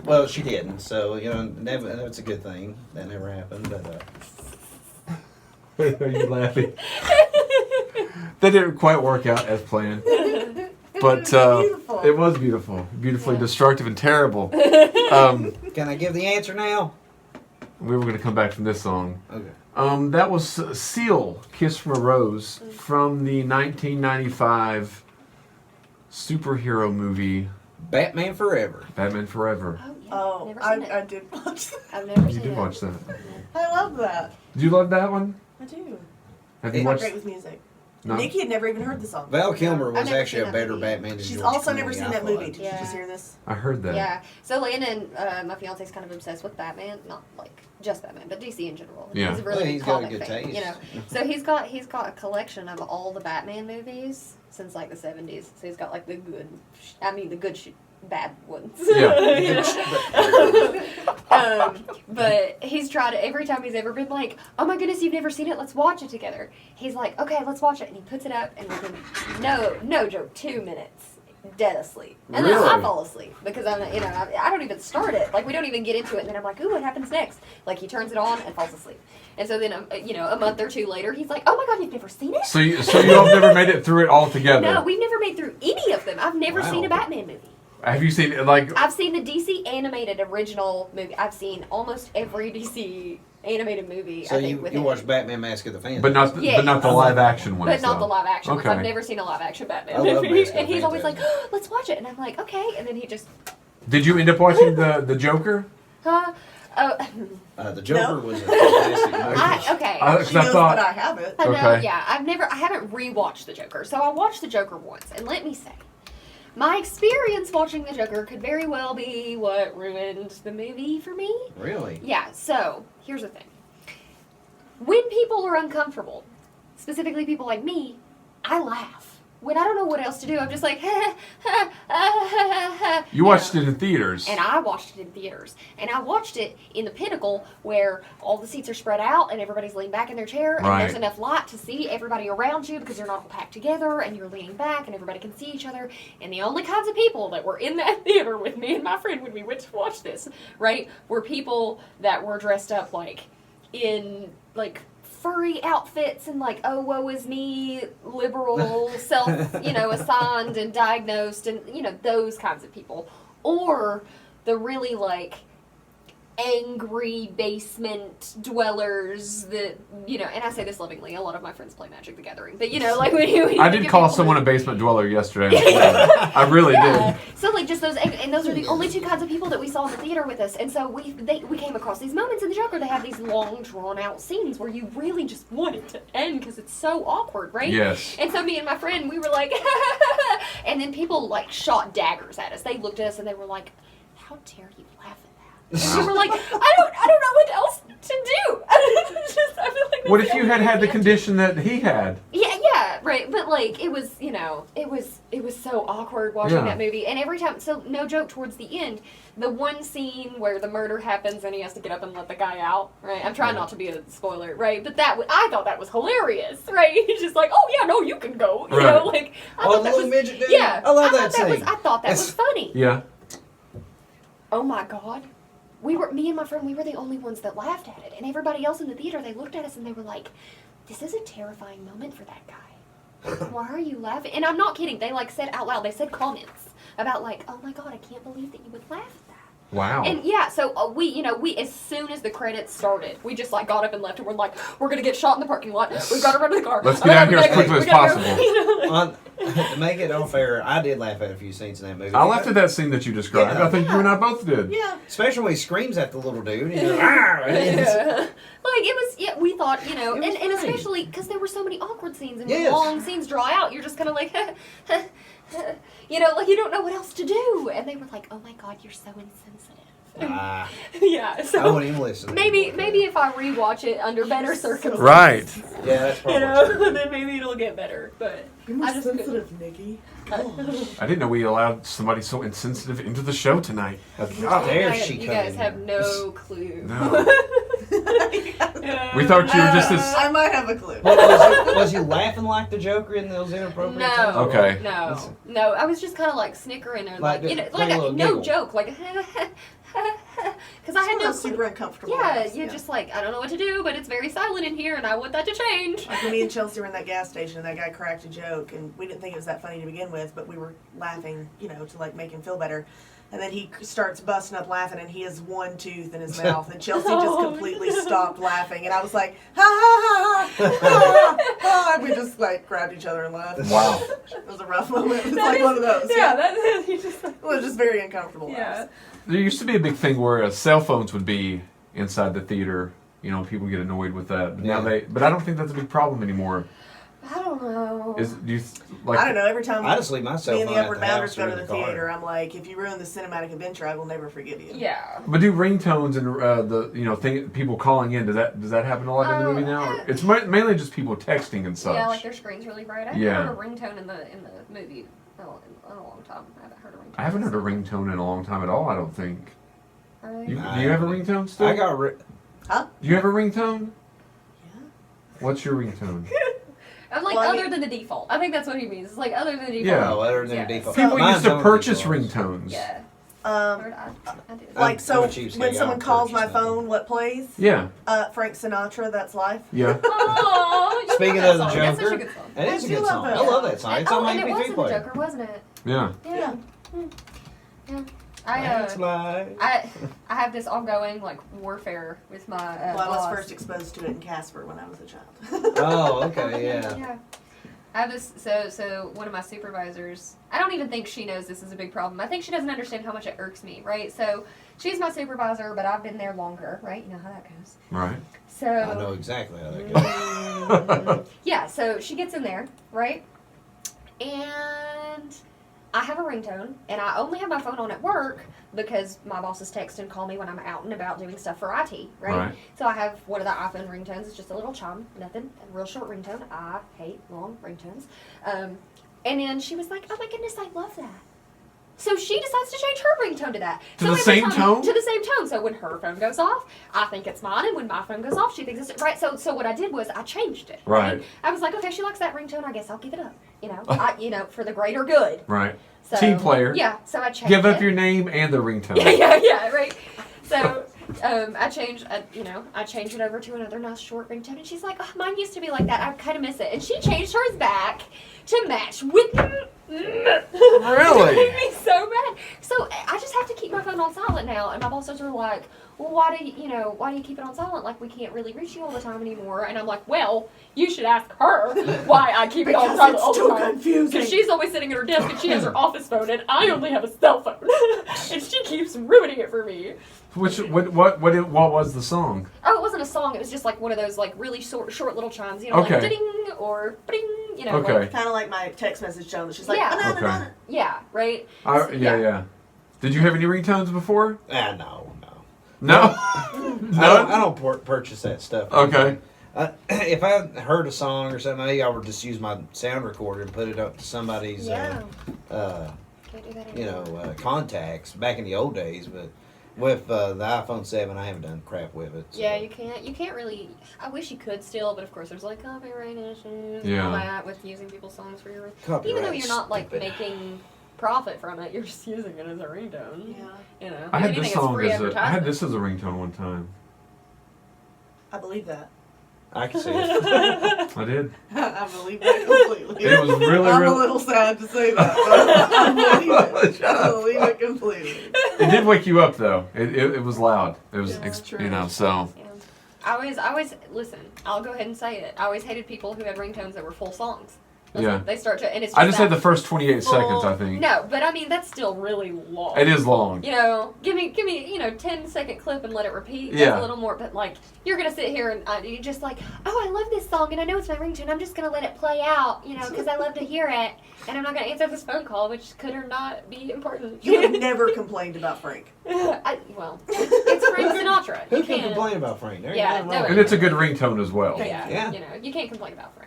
Well, she didn't. So never. That's a good thing. That never happened. But Are you laughing? That didn't quite work out as planned. But it was beautiful. Beautifully destructive and terrible. can I give the answer now? We were going to come back from this song. Okay. That was Seal, Kiss from a Rose, from the 1995 superhero movie Batman Forever. Batman Forever. Oh, yeah. Oh, Never seen it. I did watch that. I've never You seen did it. watch that. I love that. Did you love that one? I do. Have I'm you not watched? great with music. No. Nikki had never even heard the song. Val Kilmer was I've never actually seen a that better movie. Batman than She's George also Clooney, never seen I that thought. movie. Did you Yeah. just hear this? I heard that. Yeah. So Landon, my fiance's kind of obsessed with Batman, not like just Batman, but DC in general. Yeah. He's a really Well, big he's got a comic good fan, taste. So he's got a collection of all the Batman movies since like the 70s. So he's got like the good bad ones. Yeah. You know? But he's tried it every time he's ever been like, oh my goodness, you've never seen it, let's watch it together. He's like, okay, let's watch it. And he puts it up and within, no joke, 2 minutes, dead asleep. And then I Really? fall asleep because I don't even start it. Like we don't even get into it. And then I'm like, ooh, what happens next? Like he turns it on and falls asleep. And so then, a month or two later, he's like, oh my God, you've never seen it? So you all never made it through it all together? No, we've never made through any of them. I've never Wow. seen a Batman movie. Have you seen like? I've seen the DC animated original movie. I've seen almost every DC animated movie. So I think you watched Batman Mask of the Phantasm. But not Yeah. the live action ones. but not though. the live action ones. Okay. I've never seen a live action Batman I love movie. Mask of the And he's always like, Phantasm. oh, let's watch it. And I'm like, okay. And then he just, Did you end up watching the Joker? huh? Oh, The Joker No. was a fantastic movie. okay. Because She I knows thought. that I have it. I know, Okay. yeah. I haven't rewatched the Joker. So I watched the Joker once, and let me say, my experience watching the Joker could very well be what ruined the movie for me. Really? Yeah, so here's the thing. When people are uncomfortable, specifically people like me, I laugh. When I don't know what else to do, I'm just like, You watched it in theaters. And I watched it in theaters. And I watched it in the Pinnacle where all the seats are spread out and everybody's leaning back in their chair and Right. there's enough light to see everybody around you because you're not all packed together and you're leaning back and everybody can see each other. And the only kinds of people that were in that theater with me and my friend when we went to watch this, right, were people that were dressed up like in like furry outfits and like, oh, woe is me, liberal, assigned and diagnosed and, those kinds of people. Or the really like angry basement dwellers that, and I say this lovingly, a lot of my friends play Magic the Gathering, but like when you I did call someone a basement dweller yesterday. I really did. So like just those, and those are the only two kinds of people that we saw in the theater with us. And so we came across these moments in the Joker. They have these long drawn out scenes where you really just want it to end because it's so awkward, right? Yes. And so me and my friend, we were like, and then people like shot daggers at us. They looked at us and they were like, how dare you laugh at that? And we were like, I don't know what else to do. I feel like What that's if you the had only had the thing. condition that he had? Yeah, right. But like it was, it was so awkward watching Yeah. that movie. And every time, so no joke, towards the end, the one scene where the murder happens and he has to get up and let the guy out, right? I'm trying not to be a spoiler, right? But I thought that was hilarious, right? He's just like, oh yeah, no, you can go, you Right. know, like I Oh, thought the that little was, midget dude? yeah, I love that thought scene. I thought that was funny. Yeah. Oh my God. Me and my friend, we were the only ones that laughed at it. And everybody else in the theater, they looked at us and they were like, this is a terrifying moment for that guy. Why are you laughing? And I'm not kidding. They like said out loud, they said comments about like, oh my God, I can't believe that you would laugh at that. Wow. And yeah, so we as soon as the credits started, we just like got up and left and we're like, we're going to get shot in the parking lot. We've got to run to the car. Let's get out here as We quickly as gotta go. possible. You know? To make it unfair, I did laugh at a few scenes in that movie. I laughed at that scene that you described. Yeah. I think you and I both did. Yeah. Especially when he screams at the little dude. He's like, "Arr!" Yeah. Like it was, yeah. We thought, It and was funny. especially because there were so many awkward scenes and when Yes. long scenes draw out, you're just kind of like, like you don't know what else to do. And they were like, "Oh my God, you're so insensitive." Ah, Yeah. I So wouldn't even listen. maybe if I rewatch it under better circumstances, Right. Yeah, that's probably then maybe it'll get better. But You're more I just sensitive, Nikki. I didn't know we allowed somebody so insensitive into the show tonight. How dare you she guys, come in have here? no clue. No. We thought you were just this. I might have a clue. Was he laughing like the Joker in those inappropriate No. times? Okay. No. I was just kind of like snickering or Like like, you know, just like a a, little no giggle. joke, like, because I had no clue. super uncomfortable. Yeah, laughs, you're just like, I don't know what to do, but it's very silent in here, and I want that to change. Like when me and Chelsea were in that gas station, and that guy cracked a joke, and we didn't think it was that funny to begin with, but we were laughing, you know, to like make him feel better. And then he starts busting up laughing, and he has one tooth in his mouth, and Chelsea just completely stopped laughing, and I was like, ha ha ha ha, ha, ha, and we just like grabbed each other and laughed. Wow. It was a rough moment. It was like one of those. Yeah, that's you just like, It was just very uncomfortable. yeah. laughs. There used to be a big thing where cell phones would be inside the theater. You know, people get annoyed with that. But now Yeah. but I don't think that's a big problem anymore. I don't know. Do you like? I don't know. Every time I just leave my cell me and phone the at Upward the Bounders house go or to in the the car. theater, I'm like, if you ruin the cinematic adventure, I will never forgive you. Yeah. But do ringtones and people calling in? Does that happen a lot in the movie now? Or it's mainly just people texting and such. Yeah, like their screen's really bright. I haven't Yeah. heard a ringtone in the movie in a long time. I haven't heard a ringtone. I haven't heard a ringtone in a long time at all. I don't think. Really? Do you have a ringtone still? I got Do you have a ringtone? Yeah. What's your ringtone? I'm like Well, I other mean- than the default. I think that's what he means. It's like other than the default. Yeah. oh, other than Yeah. the default. People Mine's used to on purchase defaults. ringtones. Yeah. Um, I do. I'm like so, a cheapskate. when I someone don't calls my purchase nothing. phone, what plays? Yeah. Frank Sinatra. That's life. Yeah. Oh, you Speaking love of the that song. That's such a Joker, good song. It is I a do good love song. that I love song. that song. It's on my and it was MP3 in the player. Joker, wasn't it? Yeah. Yeah. Yeah. That's life. I have this ongoing like warfare with my Well, I was boss. first exposed to it in Casper when I was a child. Oh, okay, yeah. Yeah. I have this, so one of my supervisors, I don't even think she knows this is a big problem. I think she doesn't understand how much it irks me, right? So she's my supervisor, but I've been there longer, right? You know how that goes. Right. So I know exactly how that goes. yeah, so she gets in there, right? And I have a ringtone, and I only have my phone on at work because my bosses text and call me when I'm out and about doing stuff for IT, right? Right. So I have one of the iPhone ringtones. It's just a little chime, nothing, a real short ringtone. I hate long ringtones. And then she was like, "Oh my goodness, I love that." So she decides to change her ringtone to that. To So the every same time- tone? To the same tone. So when her phone goes off, I think it's mine, and when my phone goes off, she thinks it's right. So what I did was I changed it. Right. I was like, okay, she likes that ringtone. I guess I'll give it up. You know, for the greater good. Right. So, Team player. Yeah. So I changed Give up it. your name and the ringtone. Yeah, right. So, I changed it over to another nice short ringtone, and she's like, "Oh, mine used to be like that. I kind of miss it." And she changed hers back to match with. Really? It made me so mad. So I just have to keep my phone on silent now, and my bosses are like, "Well, why do you keep it on silent? Like we can't really reach you all the time anymore." And I'm like, "Well, you should ask her why I keep it on Because silent it's all the too time." confusing. Because she's always sitting at her desk and she has her office phone, and I only have a cell phone, and she keeps ruining it for me. What was the song? Oh, it wasn't a song. It was just like one of those like really short little chimes, Okay. like ding or bing, Okay. like, Kind of like my text message tone. That's just like, Yeah. Okay. "Banana." yeah, right. Yeah. Did you have any ringtones before? No. No. I don't purchase that stuff. Okay. If I heard a song or something, maybe I would just use my sound recorder and put it up to somebody's, Yeah. Can't do that anymore. contacts back in the old days. But with the iPhone 7, I haven't done crap with it. So. Yeah, you can't really. I wish you could still, but of course there's like copyright issues and Yeah. all that with using people's songs for your. Copyright Even though you're not like stupid. making profit from it, you're just using it as a ringtone. Yeah. You know, I had anything this is song free I had advertisement. this as a ringtone one time. I believe that. I can see it. I did. I believe that completely. It was really, I'm really. a little sad to say that, but I believe it. Shut I up. believe it completely. It did wake you up though. It was loud. It was Yeah, true. so. Yeah. I always listen. I'll go ahead and say it. I always hated people who had ringtones that were full songs. That's Yeah. what they start to, and it's. Just I just had that the first 28 full- seconds. I think No, but I mean that's still really long. it is long. You know, give me 10-second clip and let it repeat. That's Yeah. a little more, but like you're gonna sit here and you're just like, oh, I love this song and I know it's my ringtone. I'm just gonna let it play out, because I love to hear it, and I'm not gonna answer this phone call, which could or not be important. You have never complained about Frank. It's Frank Sinatra. Who You can can't. complain about Frank? There ain't Yeah, nothing wrong no, with And it. it's a good ringtone as well. Yeah, Yeah. you can't complain about Frank.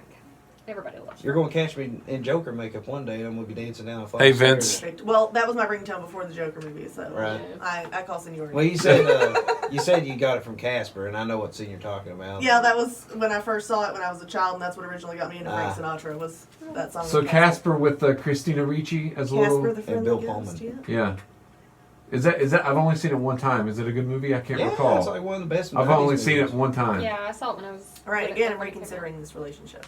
Everybody loves You're her. going to catch me in Joker makeup one day, and I'm going to be dancing down a flight Hey, of stairs. Vince. Perfect. Well, that was my ringtone before the Joker movie, so Right. I call seniority. Well, you said you got it from Casper, and I know what scene you're talking about. Yeah, that was when I first saw it when I was a child, and that's what originally got me into Frank Ah. Sinatra was that song. So with Casper with Christina Ricci as a Casper little. the Friendly Bill Ghost, Pullman. yeah. Yeah. Is that? I've only seen it one time. Is it a good movie? I can't Yeah, recall. it's like one of the best. I've 90s only seen it movies. one time. Yeah, I saw it when I was. All right, good again, at I'm reconsidering this relationship.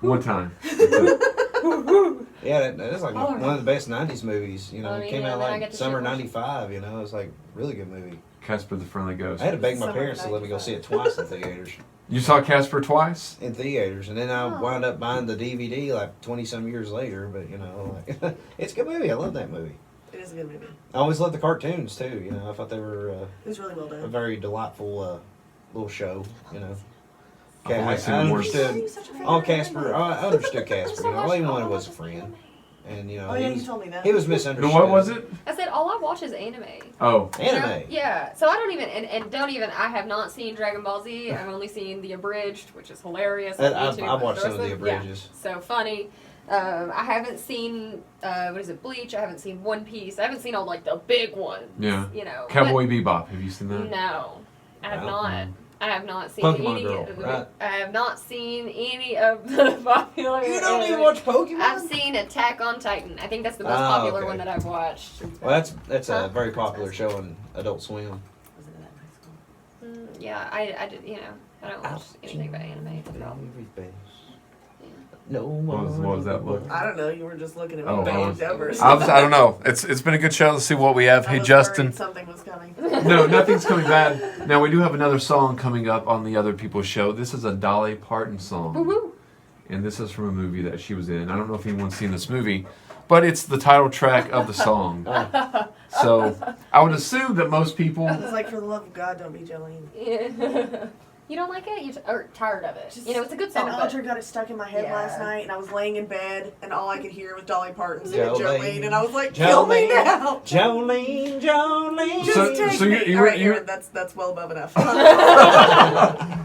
One time. That's it. Yeah, that's like All one of the best '90s movies. You know, I it mean, came yeah, out then I like get to summer shit watch it. '95. You know, it was like really good movie. Casper the Friendly Ghost. I had to beg my Summer parents to let me go see it 95. twice in theaters. You saw Casper twice? In theaters, and then I Oh. wound up buying the DVD like 20 some years later. But you know, like, it's a good movie. I love that movie. It is a good movie. I always loved the cartoons too. You know, I thought they were It was really well a done. very delightful little show. You know, I've only I seen one. understood. Oh, Casper! I understood Casper. You know, all he wanted was a friend, and you know, Oh yeah, he you told me that. was No, misunderstood. what was it? I said all I watch is anime. Oh. You know? Anime. Yeah. So I don't even and don't even. I have not seen Dragon Ball Z. I've only seen the abridged, which is hilarious. on I've YouTube. watched some of the Yeah. abridges. So funny. I haven't seen what is it, Bleach. I haven't seen One Piece. I haven't seen all like the big ones. Yeah. You know. Cowboy Bebop. Have you seen But that? no, I have Wow. not. I have not seen Pokemon any. Girl, right? I have not seen any of the popular. You don't even anime. watch Pokemon? I've seen Attack on Titan. I think that's the most Ah, popular okay. one that I've watched. Well, that's Huh? a very popular show on Adult Swim. Was it in that high school? Yeah, I did. You know, I don't watch anything but anime. That's the problem. No What was that look? I don't know. You were just looking at me Oh, I banged was- over. I don't know. It's been a good show. Let's see what we have. I Hey, was Justin. worried something was coming. No, nothing's coming bad. Now, we do have another song coming up on the Other People's Show. This is a Dolly Parton song. Woo-hoo. And this is from a movie that she was in. I don't know if anyone's seen this movie, but it's the title track of the song. So I would assume that most people. It's like, for the love of God, don't be Jolene. Yeah. You don't like it? You're tired of it. You know, it's a good song. And But Audrey got it stuck in my head Yeah. last night, and I was laying in bed, and all I could hear was Dolly Parton singing Jolene. Jolene, and I was like, kill me now! Jolene, Jolene. Just So- take so you- me. you All were- right, you- Aaron, that's well above enough.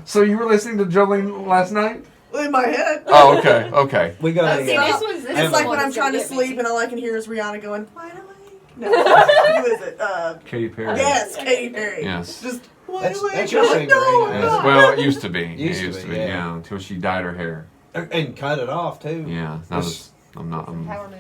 So you were listening to Jolene last night? in my head. Oh, okay, okay. We got see, a. this one's this It's is like the when one I'm that's trying to gonna get sleep me. and all I can hear is Rihanna going, wide awake. No, who is it? Katy Perry. Yes, Katy Perry. Yes. Just wide That's- awake. that's your I'm like, singer, no, ain't it? I'm Yes. not. Well, it used to be. Used to be, yeah. Yeah, until she dyed her hair. And cut it off too. Yeah, that was. I'm not. Power move.